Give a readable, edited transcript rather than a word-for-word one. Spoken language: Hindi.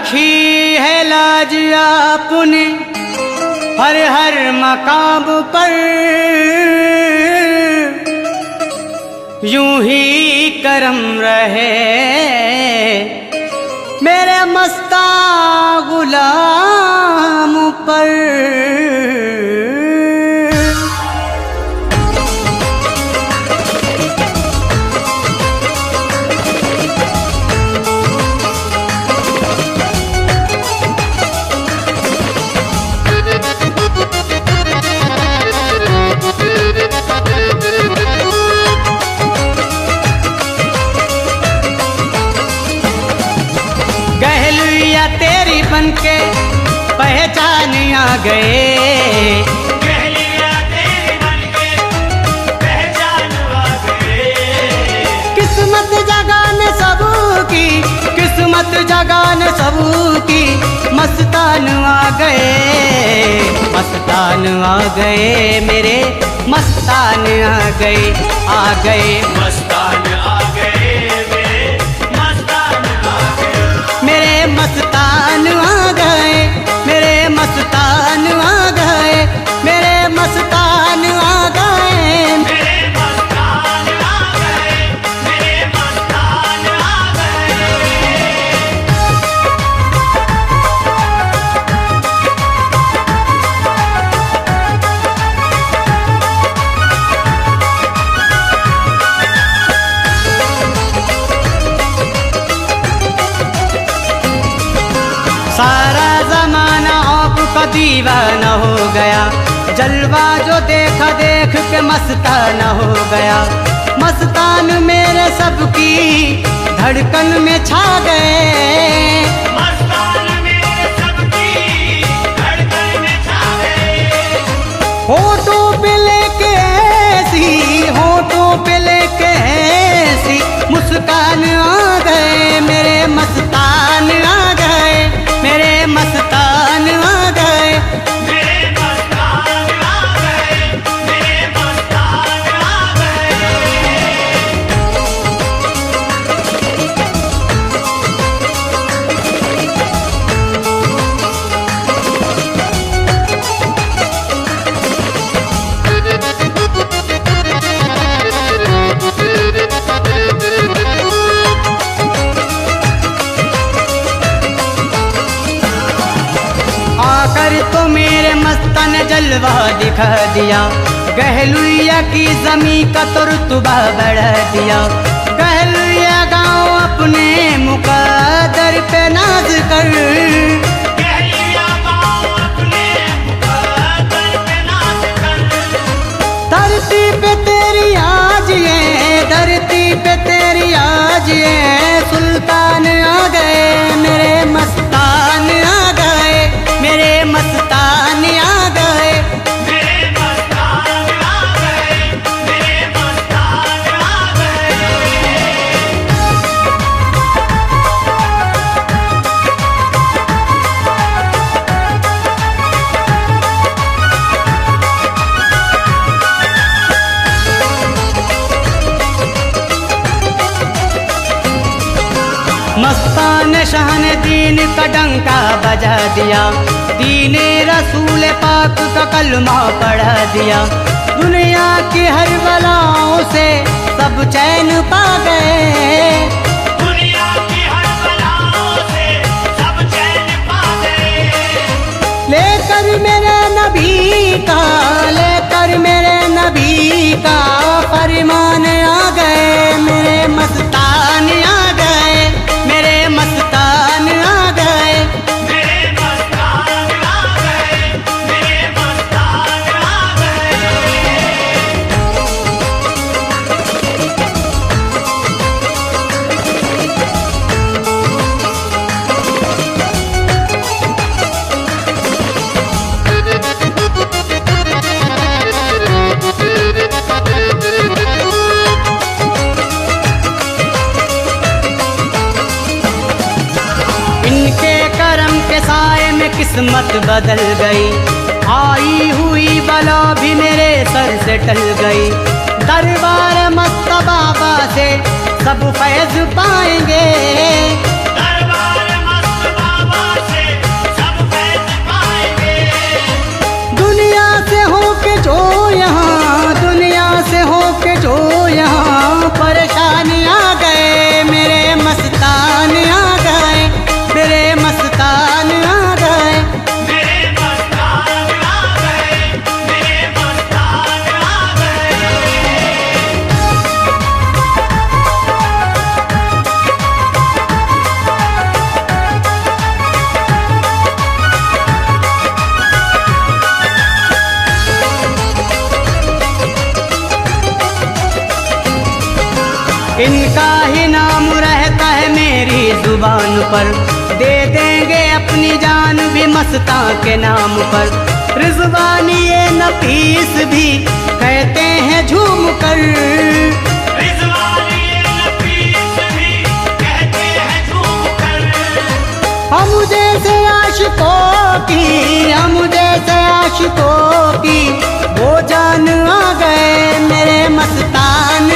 रखी है लाज आपने हर हर मकाम पर, यूं ही करम रहे मेरे मस्ता गुलाम पर। गहलुइया तेरी बनके पहचान आ गए, गहलुइया तेरी बनके पहचान आ गए। किस्मत जगान सबकी, किस्मत जगान सबकी, मस्तान आ गए, मस्तान आ गए मेरे मस्तान आ गए, आ गए मस्तान आ गए मेरे मस्तान आ गए, मेरे मस्तान आ गए, मेरे मस्तान आ गए, मेरे मस्तान आ गए, मेरे मस्तान आ गए। सारा जमाना आपका दीवाना हो गया, जलवा जो देखा देख के मस्ताना हो गया, मस्तान मेरे सबकी धड़कन में छा गए, मस्तान मेरे सबकी धड़कन में छा गए। होठों पे लेके ऐसी, होठों पे लेके ऐसी मुस्कान आ गए, मेरे मस्तान आ गए, मेरे मस्तान आ गए, मेरे मस्तान आ गए, मेरे मस्तान आ गए। आकर तो मेरे मस्तान जलवा दिखा दिया, गहलुइया की जमी का तो रुतबा बढ़ा दिया, गहलुइया गाँव अपने मुकद्दर पे नाज कर, गहलुइया गाँव अपने मुकद्दर पे नाज कर। धरती पे तेरी आज ये, धरती पे तेरी आज ये सुल्तान आ गए, मेरे मस्तान आ गए, मेरे मस्तान आ गए, मेरे मस्तान आ गए, मेरे मस्तान आ गए। मस्तान शान दीन का डंका बजा दिया, दीने रसूल पाक का कलमा पढ़ा दिया, दुनिया की हर बलाओं से सब चैन पा गए, दुनिया की हर बलाओं से सब चैन पा गए। लेकर मेरे नबी का, लेकर मेरे नबी का फरमान आ गए, मेरे मस्तान आ गए, मेरे मस्तान आ गए, मेरे मस्तान आ गए, मेरे मस्तान आ गए। किस्मत बदल गई, आई हुई बला भी मेरे सर से टल गई। दरबार मस्त बाबा से सब फैज पाएंगे, दरबार मस्त बाबा इनका ही नाम रहता है मेरी जुबान पर, दे देंगे अपनी जान भी मस्तां के नाम पर। रिजवानी ये नफीस भी कहते हैं झूम कर, रिजवानी ये नफीस भी कहते हैं झूम कर। हम जैसे आशिकों की, हम जैसे आशिकों की वो जान आ गए, मेरे मस्तान